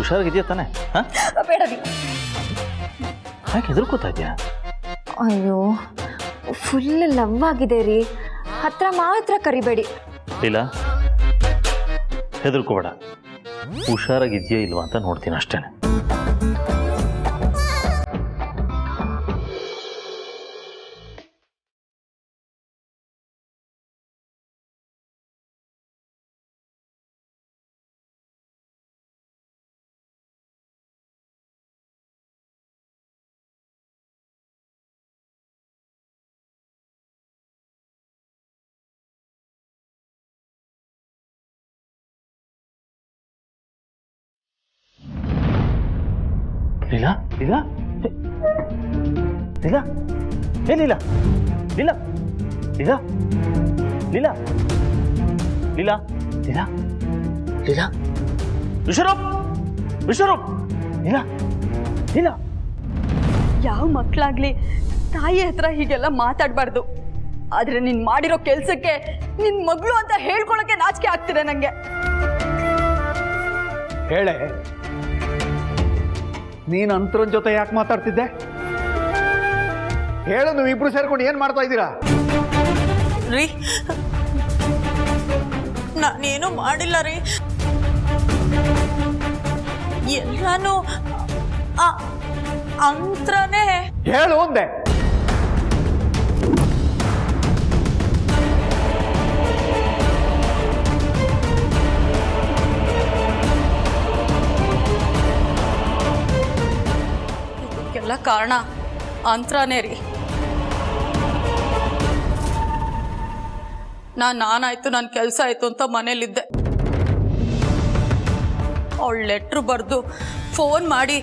ಹುಷಾರಾಗಿದೆಯಾ ತಾನೆ? ಬೇಡ ರೀ. ಯಾಕೆ ಹೆದರ್ಕೋತಾ ಇದೆಯಾ? ಅಯ್ಯೋ ಫುಲ್ ಲವ್ ಆಗಿದೆ ರೀ, ಹತ್ರ ಮಾತ್ರ ಕರಿಬೇಡಿ. ಇಲ್ಲ ಹೆದರ್ಕೋಬೇಡ, ಹುಷಾರಾಗಿದೆಯಾ ಇಲ್ವಾ ಅಂತ ನೋಡ್ತೀನಿ ಅಷ್ಟೇನೆ. ಲೀಲಾ ಲೀಲಾ ಲೀಲಾ ಏ ಲೀಲಾ ಲೀಲಾ ಲೀಲಾ ಲೀಲಾ ಲೀಲಾ ಲೀಲಾ ಲೀಲಾ ವಿಶ್ವರೂಪ್ ವಿಶ್ವರೂಪ್ ಲೀಲಾ ಲೀಲಾ. ಯಾವ ಮಕ್ಕಳಾಗ್ಲಿ ತಾಯಿ ಹತ್ರ ಹೀಗೆಲ್ಲ ಮಾತಾಡಬಾರ್ದು. ಆದ್ರೆ ನೀನ್ ಮಾಡಿರೋ ಕೆಲ್ಸಕ್ಕೆ ನಿನ್ ಮಗಳು ಅಂತ ಹೇಳ್ಕೊಳಕ್ಕೆ ನಾಚಿಕೆ ಆಗ್ತಿದೆ ನಂಗೆ. ಹೇಳೆ, ನೀನು ಅಂತರನ್ ಜೊತೆ ಯಾಕೆ ಮಾತಾಡ್ತಿದ್ದೆ? ಹೇಳು, ನೀವು ಇಬ್ರು ಸೇರ್ಕೊಂಡು ಏನ್ ಮಾಡ್ತಾ ಇದ್ದೀರಾ? ರೀ ನಾನೇನು ಮಾಡಿಲ್ಲ ರೀ, ಎಲ್ಲಾನು ಅಂತ್ರನೇ. ಹೇಳು ಅಂದೆ. ಎಲ್ಲ ಕಾರಣ ಅಂತ್ರನೇ ರೀ. ನಾನಾಯ್ತು ನನ್ನ ಕೆಲಸ ಆಯ್ತು ಅಂತ ಮನೇಲಿದ್ದೆ. ಅವಳು ಲೆಟ್ರು ಬರೆದು ಫೋನ್ ಮಾಡಿ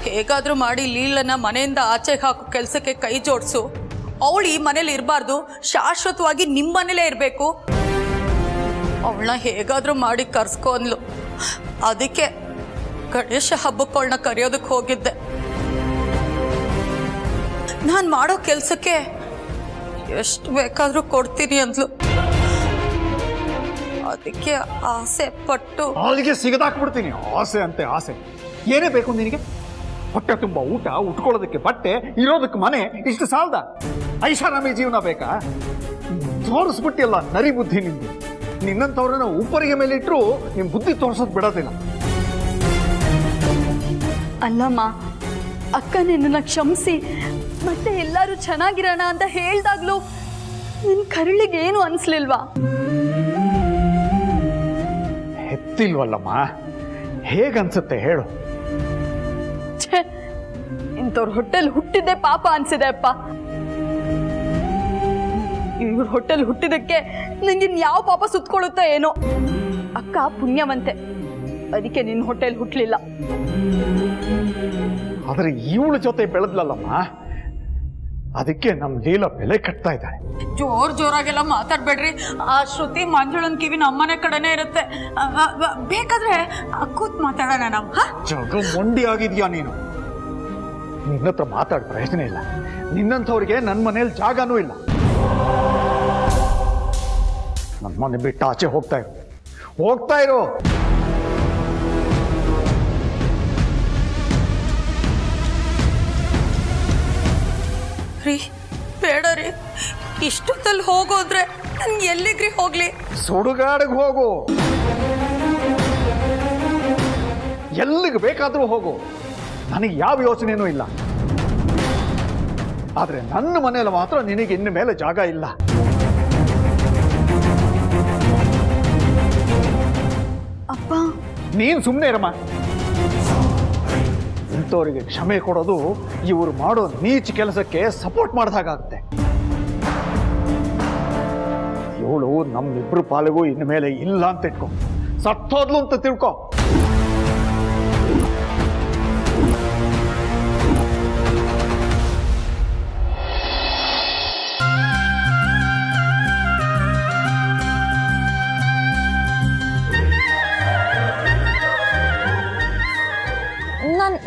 ಹೇಗಾದರೂ ಮಾಡಿ ಲೀಲನ ಮನೆಯಿಂದ ಆಚೆಗೆ ಹಾಕೋ ಕೆಲಸಕ್ಕೆ ಕೈ ಜೋಡಿಸು, ಅವಳು ಈ ಮನೇಲಿ ಇರಬಾರ್ದು, ಶಾಶ್ವತವಾಗಿ ನಿಮ್ಮ ಮನೇಲೇ ಇರಬೇಕು, ಅವಳನ್ನ ಹೇಗಾದರೂ ಮಾಡಿ ಕರ್ಸ್ಕೊ ಅಂದ್ಲು. ಅದಕ್ಕೆ ಗಣೇಶ ಹಬ್ಬಕ್ಕೆ ಅವಳನ್ನ ಕರೆಯೋದಕ್ಕೆ ಹೋಗಿದ್ದೆ. ನಾನು ಮಾಡೋ ಕೆಲಸಕ್ಕೆ ಎಷ್ಟು ಬೇಕಾದರೂ ಕೊಡ್ತೀನಿ ಅಂದ್ಲು. ಅದಕ್ಕೆ ಆಸೆ ಪಟ್ಟು ಅಲ್ಲಿಗೆ ಸಿಗದಾಕ್ಬಿಡ್ತೀನಿ. ಆಸೆ ಅಂತೆ ಆಸೆ. ಏನೇ ಬೇಕು ನಿನಗೆ? ಹೊಟ್ಟೆ ತುಂಬ ಊಟ, ಉಟ್ಕೊಳ್ಳೋದಕ್ಕೆ ಬಟ್ಟೆ, ಇರೋದಕ್ಕೆ ಮನೆ, ಇಷ್ಟು ಸಾಲದ? ಐಷಾರಾಮಿ ಜೀವನ ಬೇಕಾ? ತೋರಿಸ್ಬಿಟ್ಟಿಲ್ಲ ನರಿ ಬುದ್ಧಿ ನಿಂದು. ನಿನ್ನಂಥವ್ರನ್ನ ಉಪ್ಪರಿಗೆ ಮೇಲೆ ಇಟ್ಟರು ನಿಮ್ ಬುದ್ಧಿ ತೋರ್ಸೋದು ಬಿಡೋದಿಲ್ಲ. ಅಲ್ಲಮ್ಮ, ಅಕ್ಕ ನಿನ್ನ ಕ್ಷಮಿಸಿ ಮತ್ತೆ ಎಲ್ಲರೂ ಚೆನ್ನಾಗಿರೋಣ ಅಂತ ಹೇಳ್ದಾಗ್ಲೂ ನಿನ್ ಕರುಳಿಗೆ ಏನು ಅನ್ಸ್ಲಿಲ್ವಾ? ಹೆತ್ತಿಲ್ವಲ್ಲಮ್ಮ, ಹೇಗನ್ಸುತ್ತೆ ಹೇಳು? ಇಂಥವ್ರ ಹೊಟ್ಟೆಲ್ ಹುಟ್ಟಿದ್ದೆ ಪಾಪ ಅನ್ಸಿದೆ ಅಪ್ಪ. ಇವ್ರ ಹೊಟ್ಟೆಲ್ ಹುಟ್ಟಿದಕ್ಕೆ ನಂಗಿನ್ ಯಾವ ಪಾಪ ಸುತ್ಕೊಳ್ಳುತ್ತಾ ಏನೋ. ಅಕ್ಕ ಪುಣ್ಯವಂತೆ, ಅದಕ್ಕೆ ನಿನ್ನ ಹೊಟ್ಟೆಲ್ ಹುಟ್ಲಿಲ್ಲ. ಆದ್ರೆ ಇವಳ ಜೊತೆ ಬೆಳೆದ್ಲಲ್ಲಮ್ಮ, ಅದಕ್ಕೆ ನಮ್ ಲೀಲಾ ಬೆಲೆ ಕಟ್ತಾ ಇದ್ದಾಳೆ. ಜೋರಾಗೆಲ್ಲ ಮಾತಾಡ್ಬೇಡ್ರಿ. ಆ ಶ್ರುತಿ ಮಂಜುಳನ್ ಕಿವಿ ನಮ್ಮನೆ ಕಡೆನೇ ಇರುತ್ತೆ. ಬೇಕಾದ್ರೆ ಕೂತ್ ಮಾತಾಡೋಣ ನಾವು. ಜಗ ಮೊಂಡಿ ಆಗಿದ್ಯಾ ನೀನು? ನಿನ್ನ ಹತ್ರ ಮಾತಾಡ ಪ್ರಯೋಜನ ಇಲ್ಲ. ನಿನ್ನಂಥವ್ರಿಗೆ ನನ್ನ ಮನೇಲಿ ಜಾಗನೂ ಇಲ್ಲ. ನನ್ನ ಮನೆ ಬಿಟ್ಟು ಆಚೆ ಹೋಗ್ತಾ ಇರೋ. ರೀ ಬೇಡ ರೀ, ಇಷ್ಟೊತ್ತಲ್ಲಿ ಹೋಗೋದ್ರೆ ನನ್ ಎಲ್ಲಿಗ್ರಿ ಹೋಗ್ಲಿ? ಸುಡುಗಾಡಿಗೆ ಹೋಗು, ಎಲ್ಲಿಗೆ ಬೇಕಾದ್ರೂ ಹೋಗು, ನನಗೆ ಯಾವ ಯೋಚನೆನೂ ಇಲ್ಲ. ಆದ್ರೆ ನನ್ನ ಮನೆಯಲ್ಲಿ ಮಾತ್ರ ನಿನಗೆ ಇನ್ನು ಮೇಲೆ ಜಾಗ ಇಲ್ಲ. ಅಪ್ಪ ನೀನ್ ಸುಮ್ಮನೆ ಇರಮ್ಮ. ಇಂಥವರಿಗೆ ಕ್ಷಮೆ ಕೊಡೋದು ಇವರು ಮಾಡೋ ನೀಚ ಕೆಲಸಕ್ಕೆ ಸಪೋರ್ಟ್ ಮಾಡಿದಾಗುತ್ತೆ. ಇವಳು ನಮ್ಮಿಬ್ರು ಪಾಲಿಗೂ ಇನ್ನು ಮೇಲೆ ಇಲ್ಲ ಅಂತ ಇಟ್ಕೊ, ಸತ್ತೋದ್ಲು ಅಂತ ತಿಳ್ಕೊ.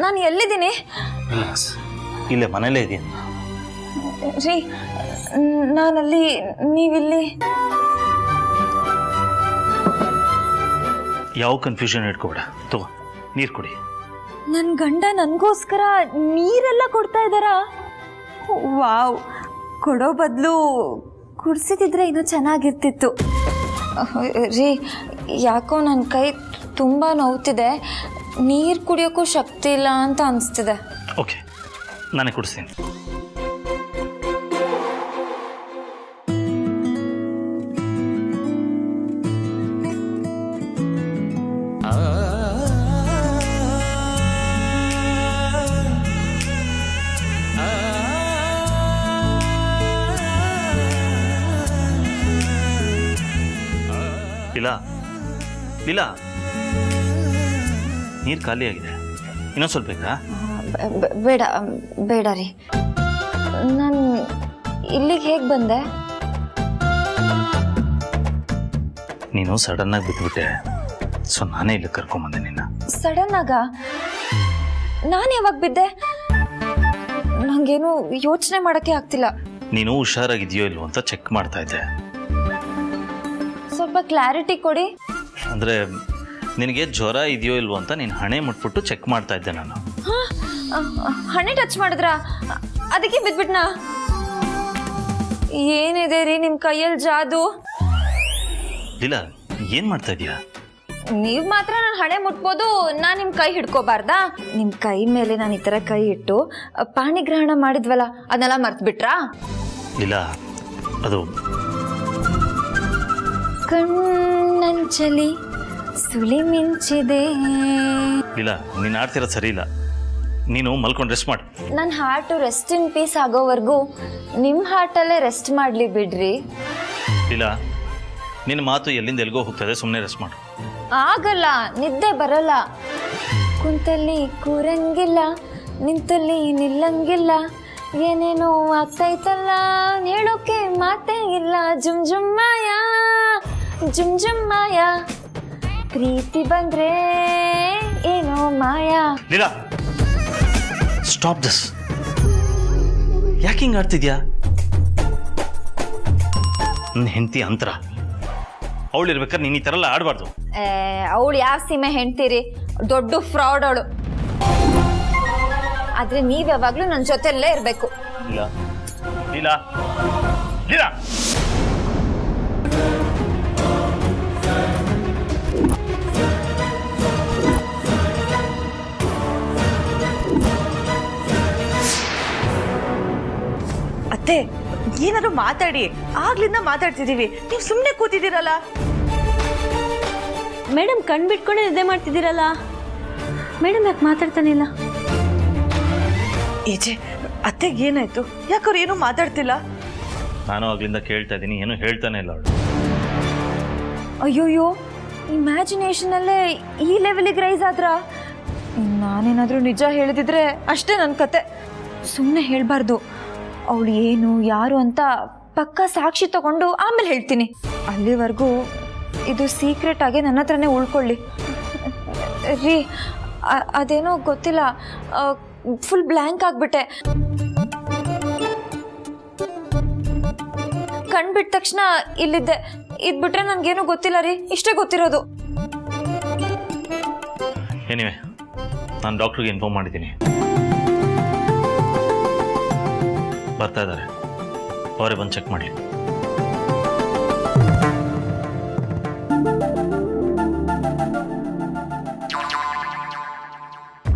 ನಾನು ಎಲ್ಲಿದ್ದೀನಿ? ಇಲ್ಲೇ ಮನೇಲೇ ಇದ್ದೀನಿ ರೀ. ನಾನಲ್ಲಿ, ನೀವಿಲ್ಲಿ. ಯಾವ ಕನ್ಫ್ಯೂಷನ್ ಇಟ್ಕೋಬೇಡ. ತಗೋ ನೀರು ಕುಡಿ. ನನ್ನ ಗಂಡ ನನಗೋಸ್ಕರ ನೀರೆಲ್ಲ ಕೊಡ್ತಾ ಇದ್ದಾರಾ? ವಾವ್, ಕೊಡೋ ಬದಲು ಕುಡಿಸಿದ್ರೆ ಇನ್ನೂ ಚೆನ್ನಾಗಿರ್ತಿತ್ತು. ರೀ, ಯಾಕೋ ನನ್ನ ಕೈ ತುಂಬ ನೋವ್ತಿದೆ, ನೀರು ಕುಡಿಯೋಕ್ಕೂ ಶಕ್ತಿ ಇಲ್ಲ ಅಂತ ಅನಿಸ್ತಿದೆ. ಓಕೆ, ನಾನೇ ಕುಡಿಸ್ತೀನಿ. ಲೀಲಾ, ನೀರು ಖಾಲಿ ಆಗಿದೆ, ಇನ್ನೊಂದು ಸ್ವಲ್ಪ ಬೇಕಾ? ಬೇಡ ಬೇಡ ರೀ. ನಾನು ಇಲ್ಲಿಗೆ ಹೇಗೆ ಬಂದೆ? ನೀನು ಸಡನ್ನಾಗಿ ಬಿದ್ದುಬಿಟ್ಟೆ, ಸೊ ನಾನೇ ಇಲ್ಲಿ ಕರ್ಕೊಂಬಂದೆ ನಿನ್ನ. ಸಡನ್ನಾಗ? ನಾನು ಯಾವಾಗ ಬಿದ್ದೆ? ನನಗೇನು ಯೋಚನೆ ಮಾಡೋಕ್ಕೆ ಆಗ್ತಿಲ್ಲ. ನೀನು ಹುಷಾರಾಗಿದೆಯೋ ಇಲ್ವೋ ಅಂತ ಚೆಕ್ ಮಾಡ್ತಾ ಇದ್ದೆ. ಸ್ವಲ್ಪ ಕ್ಲಾರಿಟಿ ಕೊಡಿ. ಅಂದರೆ ನಿನಗೆ ಜ್ವರ ಇದೆಯೋ ಇಲ್ವೋ ಅಂತ ನೀನು ಹಣೆ ಮುಟ್ಬಿಟ್ಟು ಚೆಕ್ ಮಾಡ್ತಾ ಇದ್ದೆ ನಾನು. ಹಣೆ ಟಚ್ ಮಾಡಿದ್ರಾ? ಅದಕ್ಕೆ ಬಿದ್ಬಿಟ್ನಾ? ಏನಿದೆ ರೀ ನಿಮ್ಮ ಕೈಯಲ್ಲಿ ಜಾದು? ಲೀಲಾ, ಏನು ಮಾಡ್ತಾ ಇದೀಯಾ? ನೀವು ಮಾತ್ರ ನನ್ನ ಹಣೆ ಮುಟ್ಬೋದು, ನಾನು ನಿಮ್ಮ ಕೈ ಹಿಡ್ಕೋಬಾರ್ದಾ? ನಿಮ್ಮ ಕೈ ಮೇಲೆ ನಾನು ಈ ಥರ ಕೈ ಇಟ್ಟು ಪಾಣಿಗ್ರಹಣ ಮಾಡಿದ್ವಲ್ಲ, ಅದನ್ನೆಲ್ಲ ಮರ್ತ್ಬಿಟ್ರಾ? ಲೀಲಾ, ಅದು ಕಣ್ಣಂಚಲಿ ಸುಳಿ ಮಿಂಚಿದೆ. ಇಲ್ಲ, ನೀನು ಆಡ್ತಿರೋದು ಸರಿ ಇಲ್ಲ. ನೀನು ಮಲ್ಕೊಂಡು ರೆಸ್ಟ್ ಮಾಡು. ನನ್ನ ಹಾರ್ಟು ರೆಸ್ಟ್ ಇನ್ ಪೀಸ್ ಆಗೋವರೆಗೂ ನಿಮ್ಮ ಹಾರ್ಟಲ್ಲೇ ರೆಸ್ಟ್ ಮಾಡಲಿ ಬಿಡ್ರಿ. ಇಲ್ಲ, ನಿನ್ನ ಮಾತು ಎಲ್ಲಿಂದ ಎಲ್ಗೋ ಹೋಗ್ತದೆ, ಸುಮ್ಮನೆ ರೆಸ್ಟ್ ಮಾಡು. ಆಗಲ್ಲ, ನಿದ್ದೆ ಬರಲ್ಲ. ಕುಂತಲ್ಲಿ ಕೂರಂಗಿಲ್ಲ, ನಿಂತಲ್ಲಿ ನಿಲ್ಲಂಗಿಲ್ಲ, ಏನೇನೋ ಆಗ್ತೈತಲ್ಲ, ಹೇಳೋಕೆ ಮಾತೇ ಇಲ್ಲ. ಜುಮ್ ಜುಮ್ ಮಾಯ, ಜುಮ್ ಜುಮ್ ಮಾಯ, ಪ್ರೀತಿ ಬಂದ್ರೆ ಏನೋ ಮಾಯಾ. Leela, stop this. ಯಾಕೆ ಹಿಂಗೆ ಆಡ್ತಿದ್ಯಾ? ನನ್ನ ಹೆಂಡತಿ ಅಂತರ, ಅವಳು ಇರ್ಬೇಕಾದ್ರೆ ನೀನು ಈ ಥರ ಎಲ್ಲ ಆಡಬಾರ್ದು. ಅವಳು ಯಾವ ಸೀಮೆ ಹೆಂಡ್ತೀರಿ? ದೊಡ್ಡ ಫ್ರಾಡ್ ಅವಳು. ಆದ್ರೆ ನೀವ್ ಯಾವಾಗ್ಲೂ ನನ್ನ ಜೊತೆಲ್ಲೇ ಇರ್ಬೇಕು. ಲೀಲಾ, ಲೀಲಾ, ಲೀಲಾ. ಅತ್ತೆ, ಏನಾದ್ರು ಮಾತಾಡಿ. ಆಗ್ಲಿಂದ ಮಾತಾಡ್ತಿದೀವಿ, ನೀವು ಸುಮ್ಮನೆ ಕೂತಿದ್ದೀರಲ್ಲ. ಮೇಡಮ್ ಕಣ್ ಬಿಟ್ಕೊಂಡೆ ನಿದ್ದೆ ಮಾಡ್ತಿದ್ದೀರಲ್ಲ, ಮೇಡಮ್ ಯಾಕೆ ಮಾತಾಡ್ತಾನಿಲ್ಲ? ಈಚೆ ಅತ್ತೆಗೆ ಏನಾಯ್ತು? ಯಾಕವ್ರು ಏನೂ ಮಾತಾಡ್ತಿಲ್ಲ? ನಾನು ಆಗ್ಲಿಂದ ಕೇಳ್ತಾ ಇದ್ದೀನಿ, ಏನು ಹೇಳ್ತಾನೆ ಇಲ್ಲ ಅವಳು. ಅಯ್ಯೋಯ್ಯೋ, ಇಮ್ಯಾಜಿನೇಷನಲ್ಲೇ ಈ ಲೆವೆಲಿಗೆ ರೈಸ್ ಆದ್ರ? ನಾನೇನಾದ್ರೂ ನಿಜ ಹೇಳಿದಿದ್ರೆ ಅಷ್ಟೇ ನನ್ನ ಕತೆ. ಸುಮ್ಮನೆ ಹೇಳ್ಬಾರ್ದು. ಅವಳು ಏನು ಯಾರು ಅಂತ ಪಕ್ಕ ಸಾಕ್ಷಿ ತಗೊಂಡು ಆಮೇಲೆ ಹೇಳ್ತೀನಿ. ಅಲ್ಲಿವರೆಗೂ ಇದು ಸೀಕ್ರೆಟ್ ಆಗಿ ನನ್ನ ಹತ್ರನೇ ಉಳ್ಕೊಳ್ಳಿ ರೀ. ಅದೇನೋ ಗೊತ್ತಿಲ್ಲ, ಫುಲ್ ಬ್ಲ್ಯಾಂಕ್ ಆಗಿಬಿಟ್ಟೆ. ಕಣ್ಬಿಟ್ಟ ತಕ್ಷಣ ಇಲ್ಲಿದ್ದೆ. ಇದ್ಬಿಟ್ರೆ ನನಗೇನು ಗೊತ್ತಿಲ್ಲ ರೀ, ಇಷ್ಟೇ ಗೊತ್ತಿರೋದು. ಏನಿವೆ, ನಾನು ಡಾಕ್ಟ್ರಿಗೆ ಇನ್ಫಾರ್ಮ್ ಮಾಡಿದ್ದೀನಿ, ಬರ್ತಾ ಇದ್ದಾರೆ, ಅವರೇ ಬಂದು ಚೆಕ್ ಮಾಡಲಿ.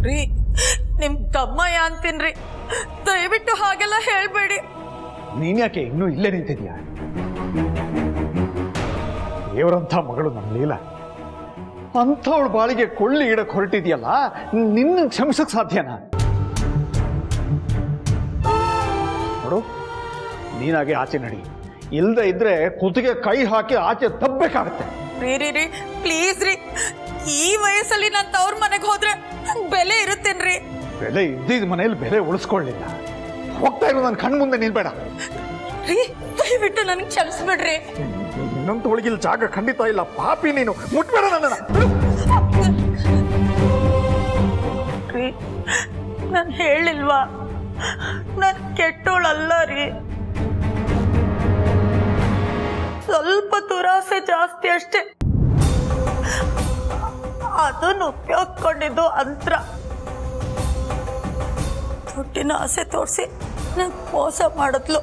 ರೀ, ನಿಮ್ ತಮ್ಮಯ್ಯ ಅಂತೀನ್ರಿ, ದಯವಿಟ್ಟು ಹಾಗೆಲ್ಲ ಹೇಳ್ಬೇಡಿ. ನೀನ್ ಯಾಕೆ ಇನ್ನೂ ಇಲ್ಲೇ ನಿಂತಿದ್ಯಾ? ದೇವರಂಥ ಮಗಳು ನಮ್ಮ ಲೀಲಾ, ಅಂಥವಳ ಬಾಳಿಗೆ ಕೊಳ್ಳಿ ಇಡಕ್ಕೆ ಹೊರಟಿದ್ಯಲ್ಲ, ನಿನ್ನ ಕ್ಷಮಿಸಕ್ ಸಾಧ್ಯನಾ? ನೋಡು, ನೀನಾಗೆ ಆಚೆ ನಡಿ, ಇಲ್ದೇ ಇದ್ರೆ ಕುತ್ತಿಗೆ ಕೈ ಹಾಕಿ ಆಚೆ ತಪ್ಪಬೇಕಾಗತ್ತೆ. ರೀ ರೀ ರೀ, ಪ್ಲೀಸ್ ರೀ, ಈ ವಯಸ್ಸಲ್ಲಿ ನಾನು ತವ್ರ ಮನೆಗೆ ಹೋದ್ರೆ ನಂಗೆ ಬೆಲೆ ಇರುತ್ತೇನ್ರಿ? ಬೆಲೆ ಇದ್ದಿದ್ದ ಮನೇಲಿ ಬೆಲೆ ಉಳಿಸ್ಕೊಳ್ಳಿಲ್ಲ. ಹೋಗ್ತಾ ಇರೋ ನನ್ನ ಕಣ್ ಮುಂದೆ ನಿಲ್ಬೇಡ ರೀ, ದಯವಿಟ್ಟು ನನಗೆ ಕ್ಷಮಿಸ್ಬಿಡ್ರಿ. ಇನ್ನೊಂದು ಒಳಗಿಲ್ ಜಾಗ ಖಂಡಿತ ಇಲ್ಲ. ಪಾಪಿ ನೀನು, ಮುಟ್ಬೇಡ ನನ್ನ. ರೀ, ನಾನು ಹೇಳಿಲ್ವಾ, ನಾನು ಕೆಟ್ಟೋಳಲ್ಲ ರೀ. ಸ್ವಲ್ಪ ದುರಾಸೆ ಜಾಸ್ತಿ ಅಷ್ಟೇ. ಅದನ್ನು ಉಪಯೋಗಿಸ್ಕೊಂಡಿದ್ದು ಅಂತ್ರ. ದುಡ್ಡಿನ ಆಸೆ ತೋರಿಸಿ ನಂಗೆ ಮೋಸ ಮಾಡಿದ್ಲು.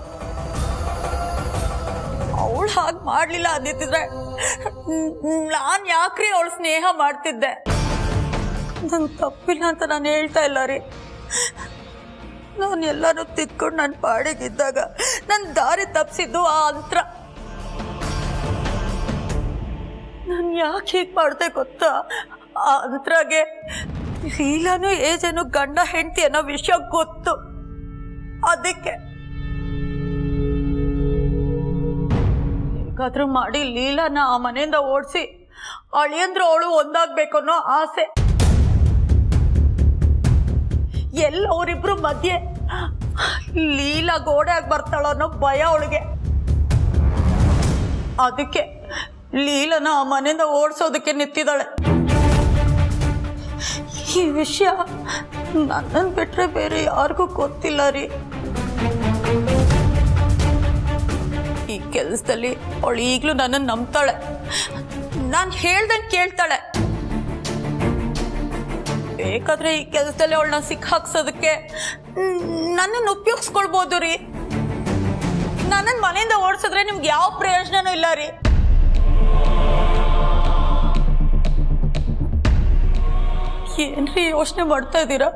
ಅವಳು ಹಾಗೆ ಮಾಡಲಿಲ್ಲ ಅಂದಿದ್ರೆ ನಾನು ಯಾಕ್ರಿ ಅವಳು ಸ್ನೇಹ ಮಾಡ್ತಿದ್ದೆ? ನಂಗೆ ತಪ್ಪಿಲ್ಲ ಅಂತ ನಾನು ಹೇಳ್ತಾ ಇಲ್ಲ ರೀ. ನಾನು ಎಲ್ಲನೂ ತಿದ್ಕೊಂಡು ನನ್ನ ಪಾಡಿಗಿದ್ದಾಗ ನನ್ನ ದಾರಿ ತಪ್ಪಿಸಿದ್ದು ಆ ಅಂತ್ರ. ನಾನು ಯಾಕೆ ಹೀಗೆ ಮಾಡಿದೆ ಗೊತ್ತಾ? ಆ ಅಂತ್ರಾಗೆ ಲೀಲಾನು ಏಜನು ಗಂಡ ಹೆಂಡತಿ ಅನ್ನೋ ವಿಷಯ ಗೊತ್ತು. ಅದಕ್ಕೆ ಹೇಗಾದ್ರೂ ಮಾಡಿ ಲೀಲಾನ ಆ ಮನೆಯಿಂದ ಓಡಿಸಿ ಅಳಿಯಂದ್ರು ಅವಳು ಒಂದಾಗ್ಬೇಕು ಅನ್ನೋ ಆಸೆ. ಎಲ್ಲ ಅವರಿಬ್ರು ಮಧ್ಯೆ ಲೀಲಾ ಗೋಡೆ ಆಗಿ ಬರ್ತಾಳೋ ಅನ್ನೋ ಭಯ ಅವಳಿಗೆ. ಅದಕ್ಕೆ ಲೀಲನ ಆ ಮನೆಯಿಂದ ಓಡಿಸೋದಕ್ಕೆ ನಿಂತಿದ್ದಾಳೆ. ಈ ವಿಷಯ ನನ್ನನ್ನು ಬಿಟ್ರೆ ಬೇರೆ ಯಾರಿಗೂ ಗೊತ್ತಿಲ್ಲ ರೀ. ಈ ಕೆಲಸದಲ್ಲಿ ಅವಳು ಈಗಲೂ ನನ್ನನ್ನು ನಂಬ್ತಾಳೆ. ನಾನು ಹೇಳ್ದಂಗೆ ಕೇಳ್ತಾಳೆ. ಬೇಕಾದ್ರೆ ಈ ಕೆಲಸದಲ್ಲಿ ಅವಳನ್ನ ಸಿಕ್ಕಾಕ್ಸೋದಕ್ಕೆ ನನ್ನನ್ನು ಉಪಯೋಗಿಸ್ಕೊಳ್ಬೋದು ರೀ. ನನ್ನನ್ನು ಮನೆಯಿಂದ ಓಡಿಸಿದ್ರೆ ನಿಮ್ಗೆ ಯಾವ ಪ್ರಯೋಜನನೂ ಇಲ್ಲ ರೀ. ಏನ್ರಿ ಯೋಚನೆ ಮಾಡ್ತಾ ಇದ್ದೀರಾ?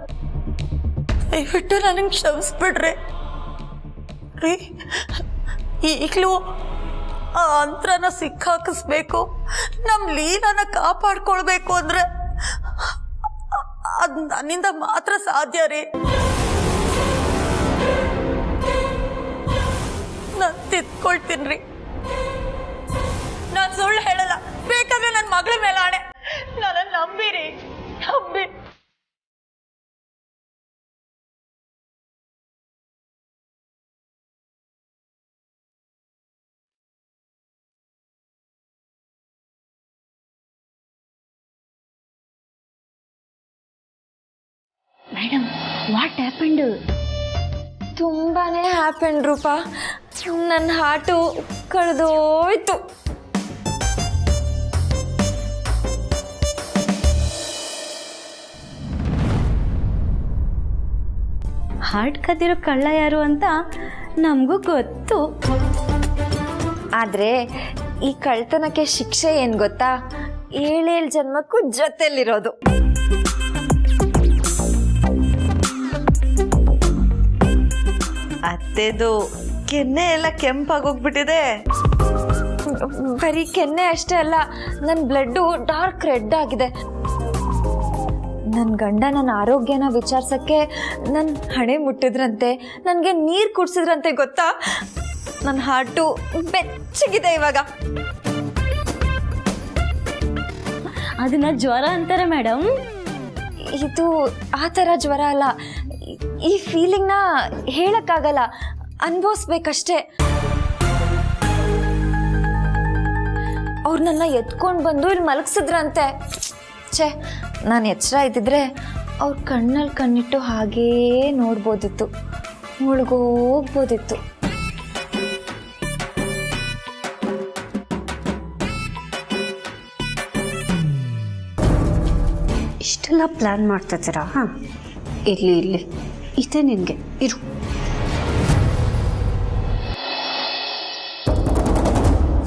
ದಯವಿಟ್ಟು ನನಗೆ ಕ್ಷಮಿಸ್ಬಿಡ್ರಿ ರೀ. ಈಗಲೂ ಆ ಅಂತರನ ಸಿಕ್ಕಾಕಿಸ್ಬೇಕು, ನಮ್ಮ ಲೀಲಾನ ಕಾಪಾಡ್ಕೊಳ್ಬೇಕು ಅಂದ್ರೆ ಅದು ನನ್ನಿಂದ ಮಾತ್ರ ಸಾಧ್ಯ ರೀ. ನಾನು ತಿದ್ಕೊಳ್ತೀನಿ ರೀ. ನಾನು ಸುಳ್ಳು ಹೇಳಲ್ಲ. ಬೇಕಾದ್ರೆ ನನ್ನ ಮಗಳ ಮೇಲೆ ಆಣೆ, ನನ್ನ ನಂಬಿರಿ, ನಂಬಿ. Madam, what happened? ತುಂಬಾನೇ ಹ್ಯಾಪನ್ ರೂಪಾ. ನನ್ನ ಹಾರ್ಟು ಕಳೆದೋಯ್ತು. ಹಾರ್ಟ್ ಕದ್ದಿರೋ ಕಳ್ಳ ಯಾರು ಅಂತ ನಮಗೂ ಗೊತ್ತು. ಆದರೆ ಈ ಕಳ್ತನಕ್ಕೆ ಶಿಕ್ಷೆ ಏನು ಗೊತ್ತಾ? 7 ಜನ್ಮಕ್ಕೂ ಜೊತೆಲಿರೋದು. ಅತ್ತೆದು ಕೆನ್ನೆ ಎಲ್ಲ ಕೆಂಪಾಗೋಗ್ಬಿಟ್ಟಿದೆ. ಬರೀ ಕೆನ್ನೆ ಅಷ್ಟೇ ಅಲ್ಲ, ನನ್ನ ಬ್ಲಡ್ಡು ಡಾರ್ಕ್ ರೆಡ್ ಆಗಿದೆ. ನನ್ನ ಗಂಡ ನನ್ನ ಆರೋಗ್ಯನ ವಿಚಾರಿಸೋಕ್ಕೆ ನನ್ನ ಹಣೆ ಮುಟ್ಟಿದ್ರಂತೆ, ನನಗೆ ನೀರು ಕುಡಿಸಿದ್ರಂತೆ ಗೊತ್ತಾ? ನನ್ನ ಹಾರ್ಟು ಬೆಚ್ಚಗಿದೆ ಇವಾಗ. ಅದನ್ನ ಜ್ವರ ಅಂತಾರೆ ಮೇಡಮ್. ಇದು ಆ ಥರ ಜ್ವರ ಅಲ್ಲ. ಈ ಫೀಲಿಂಗ್ನ ಹೇಳಕ್ಕಾಗಲ್ಲ, ಅನುಭವಿಸ್ಬೇಕಷ್ಟೇ. ಅವ್ರು ನನ್ನ ಎತ್ಕೊಂಡು ಬಂದು ಇಲ್ಲಿ ಮಲಗಿಸಿದ್ರಂತೆ. ಛೇ, ನಾನು ಎಚ್ಚರ ಇದ್ದಿದ್ರೆ ಅವ್ರ ಕಣ್ಣಲ್ಲಿ ಕಣ್ಣಿಟ್ಟು ಹಾಗೇ ನೋಡ್ಬೋದಿತ್ತು, ಮುಳುಗೋಗ್ಬೋದಿತ್ತು. ಇಷ್ಟೆಲ್ಲ ಪ್ಲ್ಯಾನ್ ಮಾಡ್ತಿದ್ದೀರಾ? ಹಾಂ, ಇರಲಿ ಇದೇ ನಿನಗೆ ಇರು.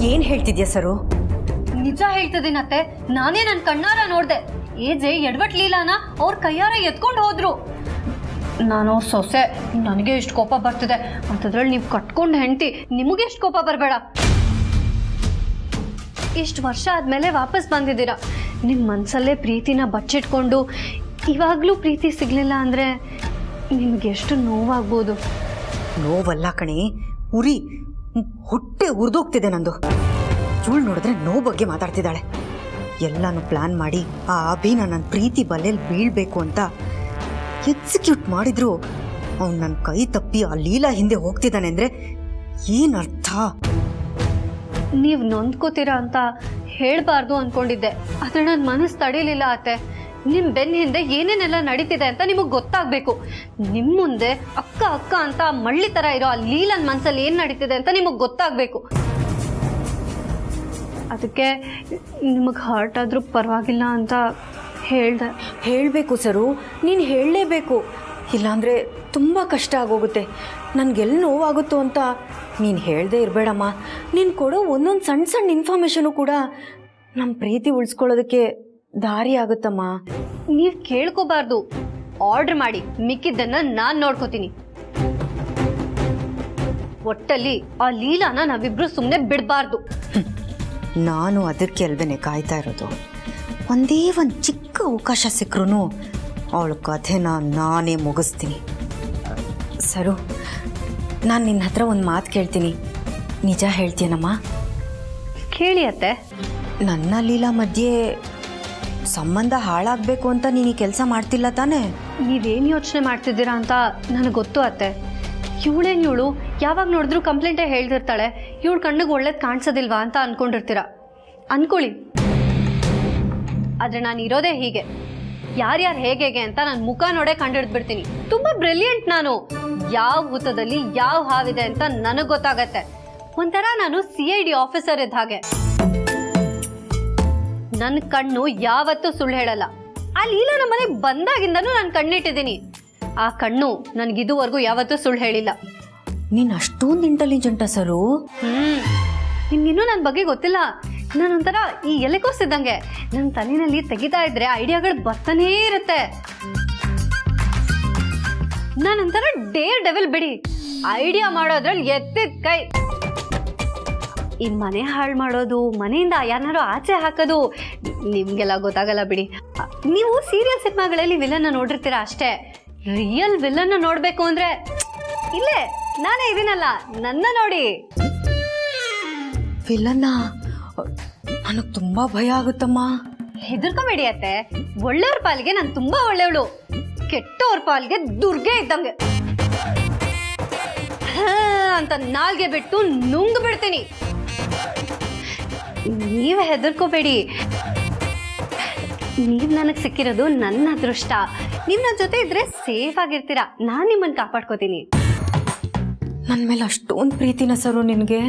ಏನು ಹೇಳ್ತಿದ್ಯಾ ಸರು? ನಿಜ ಹೇಳ್ತಿದ್ದೀನತ್ತೆ. ನಾನೇ ನನ್ನ ಕಣ್ಣಾರ ನೋಡ್ದೆ. ಏಜೆ ಎಡವಟ್ ಲೀಲಾನ ಅವ್ರ ಕೈಯಾರ ಎತ್ಕೊಂಡು ಹೋದ್ರು. ನಾನು ಸೊಸೆ, ನನಗೆ ಎಷ್ಟು ಕೋಪ ಬರ್ತಿದೆ ಅಂತದ್ರಲ್ಲಿ ನೀವು ಕಟ್ಕೊಂಡು ಹೆಂಡ್ತಿ, ನಿಮಗೆ ಎಷ್ಟು ಕೋಪ ಬರಬೇಡ. ಇಷ್ಟು ವರ್ಷ ಆದಮೇಲೆ ವಾಪಸ್ ಬಂದಿದ್ದೀರಾ. ನಿಮ್ಮ ಮನಸ್ಸಲ್ಲೇ ಪ್ರೀತಿನ ಬಚ್ಚಿಟ್ಕೊಂಡು ಇವಾಗಲೂ ಪ್ರೀತಿ ಸಿಗಲಿಲ್ಲ ಅಂದರೆ ನಿಮ್ಗೆ ಎಷ್ಟು ನೋವಾಗ್ಬೋದು. ನೋವಲ್ಲ ಕಣಿ, ಉರಿ, ಹೊಟ್ಟೆ ಉರಿದೋಗ್ತಿದೆ ನಂದು. ಇವಳು ನೋಡಿದ್ರೆ ನೋವು ಬಗ್ಗೆ ಮಾತಾಡ್ತಿದ್ದಾಳೆ. ಎಲ್ಲಾನು ಪ್ಲಾನ್ ಮಾಡಿ ಆ ಅಭಿನ ನನ್ನ ಪ್ರೀತಿ ಬಲೆಯಲ್ಲಿ ಬೀಳ್ಬೇಕು ಅಂತ ಎಕ್ಸಿಕ್ಯೂಟ್ ಮಾಡಿದ್ರು ಅವ್ನು ನನ್ನ ಕೈ ತಪ್ಪಿ ಆ ಲೀಲಾ ಹಿಂದೆ ಹೋಗ್ತಿದ್ದಾನೆ ಅಂದರೆ ಏನರ್ಥ? ನೀವು ನೊಂದ್ಕೋತೀರಾ ಅಂತ ಹೇಳಬಾರ್ದು ಅಂದ್ಕೊಂಡಿದ್ದೆ, ಆದರೆ ನನ್ನ ಮನಸ್ಸು ತಡೀಲಿಲ್ಲ ಅತ್ತೆ. ನಿಮ್ಮ ಬೆನ್ನ ಹಿಂದೆ ಏನೇನೆಲ್ಲ ನಡೀತಿದೆ ಅಂತ ನಿಮಗೆ ಗೊತ್ತಾಗಬೇಕು. ನಿಮ್ಮ ಮುಂದೆ ಅಕ್ಕ ಅಕ್ಕ ಅಂತ ಮಳ್ಳಿ ಥರ ಇರೋ ಆ ಲೀಲನ್ ಮನಸ್ಸಲ್ಲಿ ಏನು ನಡೀತಿದೆ ಅಂತ ನಿಮಗೆ ಗೊತ್ತಾಗಬೇಕು. ಅದಕ್ಕೆ ನಿಮಗೆ ಹರ್ಟ್ ಆದರೂ ಪರವಾಗಿಲ್ಲ ಅಂತ ಹೇಳ್ದೆ. ಹೇಳಬೇಕು ಸರು, ನೀನು ಹೇಳಲೇಬೇಕು. ಇಲ್ಲಾಂದರೆ ತುಂಬ ಕಷ್ಟ ಆಗೋಗುತ್ತೆ. ನನಗೆಲ್ಲಿ ನೋವಾಗುತ್ತೋ ಅಂತ ನೀನು ಹೇಳದೇ ಇರಬೇಡಮ್ಮ. ನೀನು ಕೊಡೋ ಒಂದೊಂದು ಸಣ್ಣ ಸಣ್ಣ ಇನ್ಫಾರ್ಮೇಷನು ಕೂಡ ನಮ್ಮ ಪ್ರೀತಿ ಉಳಿಸ್ಕೊಳ್ಳೋದಕ್ಕೆ ದಾರಿ ಆಗುತ್ತಮ್ಮ. ನೀವು ಕೇಳ್ಕೋಬಾರ್ದು, ಆರ್ಡರ್ ಮಾಡಿ, ಮಿಕ್ಕಿದ್ದನ್ನು ನಾನು ನೋಡ್ಕೋತೀನಿ. ಒಟ್ಟಲ್ಲಿ ಆ ಲೀಲಾನ ನಾವಿಬ್ರು ಸುಮ್ಮನೆ ಬಿಡಬಾರ್ದು. ನಾನು ಅದಕ್ಕೆ ಅಲ್ವೇನೆ ಕಾಯ್ತಾ ಇರೋದು. ಒಂದೇ ಒಂದು ಚಿಕ್ಕ ಅವಕಾಶ ಸಿಕ್ಕರೂ ಅವಳ ಕಥೆನ ನಾನೇ ಮುಗಿಸ್ತೀನಿ. ಸರು, ನಾನು ನಿನ್ನ ಹತ್ರ ಒಂದು ಮಾತು ಕೇಳ್ತೀನಿ, ನಿಜ ಹೇಳ್ತೀನಮ್ಮ? ಕೇಳಿ ಅತ್ತೆ. ನನ್ನ ಲೀಲಾ ಮಧ್ಯೆ ಸಂಬಂಧ ಹಾಳಾಗಬೇಕು ಅಂತ ನೀನು ಈ ಕೆಲಸ ಮಾಡ್ತಿಲ್ಲ ತಾನೇ? ನೀವೇನು ಯೋಚನೆ ಮಾಡ್ತಿದ್ದೀರಾ ಅಂತ ನನಗೆ ಗೊತ್ತು ಅತ್ತೆ. ಇವಳು ಯಾವಾಗ ನೋಡಿದ್ರು ಕಂಪ್ಲೇಂಟೇ ಹೇಳ್ತಿರ್ತಾಳೆ. ಇವಳು ಕಣ್ಣಿಗೆ ಒಳ್ಳೇದು ಕಾಣಿಸೋದಿಲ್ವಾ ಅಂತ ಅನ್ಕೊಂಡಿರ್ತೀರ. ಅನ್ಕೊಳ್ಳಿ, ಆದರೆ ನಾನು ಇರೋದೇ ಹೀಗೆ. ಯಾರ್ಯಾರು ಹೇಗೆ ಅಂತ ನಾನು ಮುಖ ನೋಡೇ ಕಂಡುಹಿಡಿದ್ಬಿಡ್ತೀನಿ. ತುಂಬ ಬ್ರಿಲಿಯಂಟ್ ನಾನು. ಯಾವ ಹುತ್ತದಲ್ಲಿ ಯಾವ ಹಾವಿದೆ ಅಂತ ನನಗೆ ಗೊತ್ತಾಗತ್ತೆ. ಒಂಥರ ನಾನು CID ಆಫೀಸರ್ ಇದ್ದ ಹಾಗೆ. ನನ್ನ ಕಣ್ಣು ಯಾವತ್ತೂ ಸುಳ್ಳು ಹೇಳಲ್ಲ. ಆ ಲೀಲಾ ನಮ್ಮ ಮನೆಗೆ ಬಂದಾಗಿಂದನೂ ನಾನು ಕಣ್ಣಿಟ್ಟಿದ್ದೀನಿ. ಆ ಕಣ್ಣು ನನಗಿದುವರೆಗೂ ಯಾವತ್ತೂ ಸುಳ್ಳು ಹೇಳಿಲ್ಲ. ನೀನು ಅಷ್ಟೊಂದು ಇಂಟೆಲಿಜೆಂಟಾ ಸರು? ನಿಮ್ಗಿನ್ನೂ ನನ್ನ ಬಗ್ಗೆ ಗೊತ್ತಿಲ್ಲ. ನಾನೊಂಥರ ಈ ಎಲೆಕೋಸಿದ್ದಂಗೆ. ನನ್ನ ತಲೆಯಲ್ಲಿ ತೆಗಿತಾ ಇದ್ರೆ ಐಡಿಯಾಗಳು ಬರ್ತಾನೇ ಇರುತ್ತೆ. ನಾನೊಂಥರ ಡೇರ್ ಡೆವಿಲ್ ಬಿಡಿ. ಐಡಿಯಾ ಮಾಡೋದ್ರಲ್ಲಿ ಎತ್ತಿದ ಕೈ. ಈ ಮನೆ ಹಾಳು ಮಾಡೋದು, ಮನೆಯಿಂದ ಯಾರನ್ನಾರು ಆಚೆ ಹಾಕೋದು ನಿಮ್ಗೆಲ್ಲ ಗೊತ್ತಾಗಲ್ಲ ಬಿಡಿ. ನೀವು ಸೀರಿಯಲ್ ಸಿನಿಮಾಗಳಲ್ಲಿ ವಿಲನ್ನ ನೋಡಿರ್ತೀರಾ ಅಷ್ಟೇ. ರಿಯಲ್ ವಿಲನ್ನ ನೋಡ್ಬೇಕು ಅಂದ್ರೆ ಇಲ್ಲೇ ನಾನೇ ಇದೀನಲ್ಲ, ನನ್ನ ನೋಡಿ. ವಿಲನ್ನ? ನನಗೆ ತುಂಬಾ ಭಯ ಆಗುತ್ತಮ್ಮ. ಹೆದರ್ಕೋಬೇಡಿ ಅತ್ತೆ. ಒಳ್ಳೆಯವ್ರ ಪಾಲಿಗೆ ನಾನು ತುಂಬಾ ಒಳ್ಳೆಯವಳು, ಕೆಟ್ಟವ್ರ ಪಾಲಿಗೆ ದುರ್ಗೆ ಇದ್ದಂಗೆ ಅಂತ ನಾಲ್ಗೆ ಬಿಟ್ಟು ನುಂಗ್ ಬಿಡ್ತೀನಿ. ನೀವೇ ಹೆದರ್ಕೋಬೇಡಿ. ನೀವ್ ನನಗೆ ಸಿಕ್ಕಿರೋದು ನನ್ನ ಅದೃಷ್ಟ. ನೀವು ನನ್ನ ಜೊತೆ ಇದ್ರೆ ಸೇಫ್ ಆಗಿರ್ತೀರಾ. ನಾನು ನಿಮ್ಮನ್ನು ಕಾಪಾಡ್ಕೋತೀನಿ. ನನ್ನ ಮೇಲೆ ಅಷ್ಟೊಂದು ಪ್ರೀತಿನ ಸರು ನಿನಗೆ?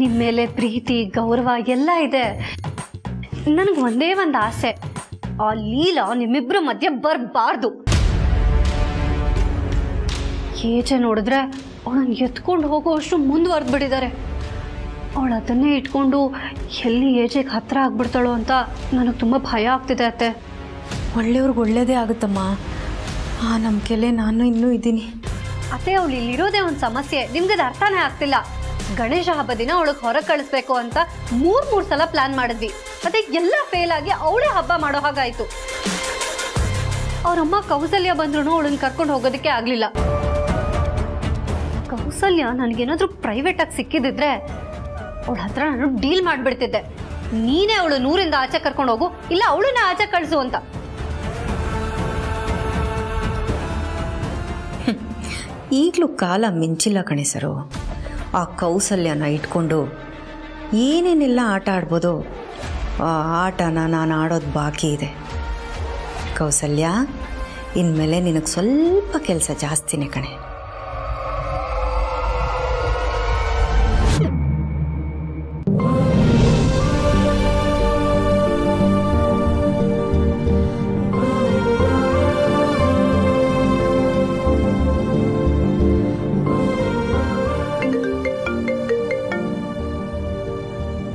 ನಿಮ್ಮ ಮೇಲೆ ಪ್ರೀತಿ, ಗೌರವ ಎಲ್ಲ ಇದೆ. ನನಗೆ ಒಂದೇ ಒಂದು ಆಸೆ, ಆ ಲೀಲಾ ನಿಮ್ಮಿಬ್ರ ಮಧ್ಯೆ ಬರಬಾರ್ದು. ಏಜೆ ನೋಡಿದ್ರೆ ಅವಳನ್ನು ಎತ್ಕೊಂಡು ಹೋಗೋವಷ್ಟು ಮುಂದುವರೆದು ಬಿಟ್ಟಿದ್ದಾರೆ. ಅವಳು ಅದನ್ನೇ ಇಟ್ಕೊಂಡು ಎಲ್ಲಿ ಏಜೆಗೆ ಹತ್ರ ಆಗ್ಬಿಡ್ತಾಳೋ ಅಂತ ನನಗೆ ತುಂಬ ಭಯ ಆಗ್ತಿದೆ ಅತ್ತೆ. ಒಳ್ಳೆಯವ್ರಿಗೆ ಒಳ್ಳೇದೇ ಆಗುತ್ತಮ್ಮ. ಆ ನಂಬಿಕೆಲೆ ನಾನು ಇನ್ನೂ ಇದ್ದೀನಿ. ಅತ್ತೆ, ಅವಳು ಇಲ್ಲಿರೋದೇ ಒಂದು ಸಮಸ್ಯೆ. ನಿಮ್ಗೆ ಅದು ಅರ್ಥನೇ ಆಗ್ತಿಲ್ಲ. ಗಣೇಶ ಹಬ್ಬ ದಿನ ಅವಳಿಗೆ ಹೊರಗೆ ಕಳಿಸ್ಬೇಕು ಅಂತ ಮೂರು ಸಲ ಪ್ಲಾನ್ ಮಾಡಿದ್ವಿ. ಮತ್ತೆ ಎಲ್ಲ ಫೇಲ್ ಆಗಿ ಅವಳೇ ಹಬ್ಬ ಮಾಡೋ ಹಾಗಾಯ್ತು. ಅವರಮ್ಮ ಕೌಸಲ್ಯ ಬಂದ್ರು ಅವಳನ್ನ ಕರ್ಕೊಂಡು ಹೋಗೋದಕ್ಕೆ ಆಗಲಿಲ್ಲ. ಕೌಸಲ್ಯ ನನಗೇನಾದ್ರೂ ಪ್ರೈವೇಟಾಗಿ ಸಿಕ್ಕಿದ್ರೆ ಅವಳ ಹತ್ರ ನಾನು ಡೀಲ್ ಮಾಡಿಬಿಡ್ತಿದ್ದೆ. ನೀನೇ ಅವಳು 100ರಿಂದ ಆಚೆ ಕರ್ಕೊಂಡು ಹೋಗು, ಇಲ್ಲ ಅವಳನ್ನ ಆಚೆ ಕಳಿಸು ಅಂತ. ಈಗಲೂ ಕಾಲ ಮಿಂಚಿಲ್ಲ ಕಣೆ ಸರು. ಆ ಕೌಸಲ್ಯನ ಇಟ್ಕೊಂಡು ಏನೇನೆಲ್ಲ ಆಟ ಆಡ್ಬೋದೋ ಆ ಆಟನ ನಾನು ಆಡೋದು ಬಾಕಿ ಇದೆ. ಕೌಸಲ್ಯ, ಇನ್ಮೇಲೆ ನಿನಗೆ ಸ್ವಲ್ಪ ಕೆಲಸ ಜಾಸ್ತಿನೇ ಕಣೆ.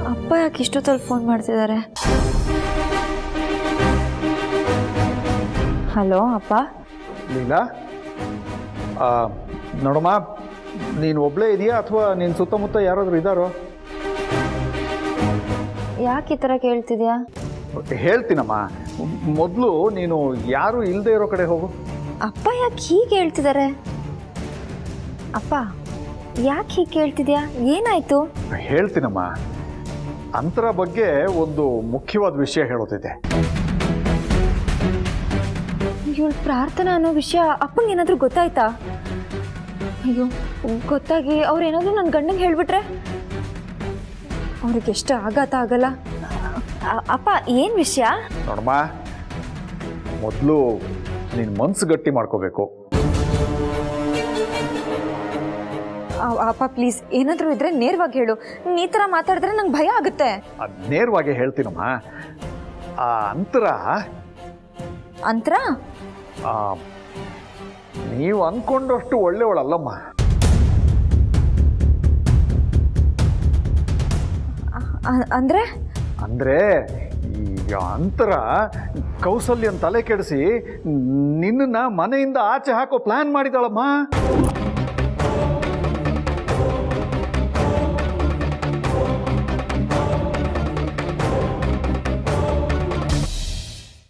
ಅಪ್ಪ ಯಾಕೆ ಇಷ್ಟೊತ್ತಲ್ಲಿ ಫೋನ್ ಮಾಡ್ತಿದ್ದಾರೆ? ಹಲೋ ಅಪ್ಪ. ಲೀಲಾ, ನೋಡಮ್ಮ, ನೀನು ಒಬ್ಬಳೇ ಇದೆಯಾ ಅಥವಾ ನಿನ್ನ ಸುತ್ತಮುತ್ತ ಯಾರಾದರೂ ಇದ್ದಾರೋ? ಯಾಕೆ ಈ ಥರ ಕೇಳ್ತಿದ್ಯಾ? ಹೇಳ್ತೀನಮ್ಮ, ಮೊದಲು ನೀನು ಯಾರು ಇಲ್ಲದೆ ಇರೋ ಕಡೆ ಹೋಗು. ಅಪ್ಪ ಯಾಕೆ ಹೀಗೆ ಹೇಳ್ತಿದ್ದಾರೆ? ಅಪ್ಪ ಯಾಕೆ ಹೀಗೆ ಕೇಳ್ತಿದ್ಯಾ? ಏನಾಯ್ತು? ಹೇಳ್ತೀನಮ್ಮ, ಅಂತರ ಬಗ್ಗೆ ಒಂದು ಮುಖ್ಯವಾದ ವಿಷಯ ಹೇಳೋದಿದೆ. ಇವಳು ಪ್ರಾರ್ಥನಾ ಅನ್ನೋ ವಿಷಯ ಅಪ್ಪಂಗೆ ಏನಾದರೂ ಗೊತ್ತಾಯ್ತಾ? ಅಯ್ಯೋ, ಗೊತ್ತಾಗಿ ಅವ್ರೇನಾದರೂ ನನ್ನ ಗಂಡಂಗೆ ಹೇಳಿಬಿಟ್ರೆ ಅವ್ರಿಗೆ ಎಷ್ಟು ಆಘಾತ ಆಗಲ್ಲ. ಅಪ್ಪ ಏನು ವಿಷಯ? ನೋಡಮ್ಮ, ಮೊದಲು ನೀನು ಮನಸ್ಸು ಗಟ್ಟಿ ಮಾಡ್ಕೋಬೇಕು. ಅಪ್ಪ ಪ್ಲೀಸ್, ಏನಾದರೂ ಇದ್ರೆ ನೇರವಾಗಿ ಹೇಳು. ಈ ಥರ ಮಾತಾಡಿದ್ರೆ ನಂಗೆ ಭಯ ಆಗುತ್ತೆ. ಅದು ನೇರವಾಗಿ ಹೇಳ್ತೀನಮ್ಮ. ಆ ಅಂತರ ಅಂತರ ನೀವು ಅಂದ್ಕೊಂಡಷ್ಟು ಒಳ್ಳೆಯವಳಲ್ಲಮ್ಮ. ಅಂದರೆ ಅಂದರೆ ಈ ಅಂತರ ಕೌಸಲ್ಯನ ತಲೆ ಕೆಡಿಸಿ ನಿನ್ನನ್ನು ಮನೆಯಿಂದ ಆಚೆ ಹಾಕೋ ಪ್ಲ್ಯಾನ್ ಮಾಡಿದಾಳಮ್ಮ.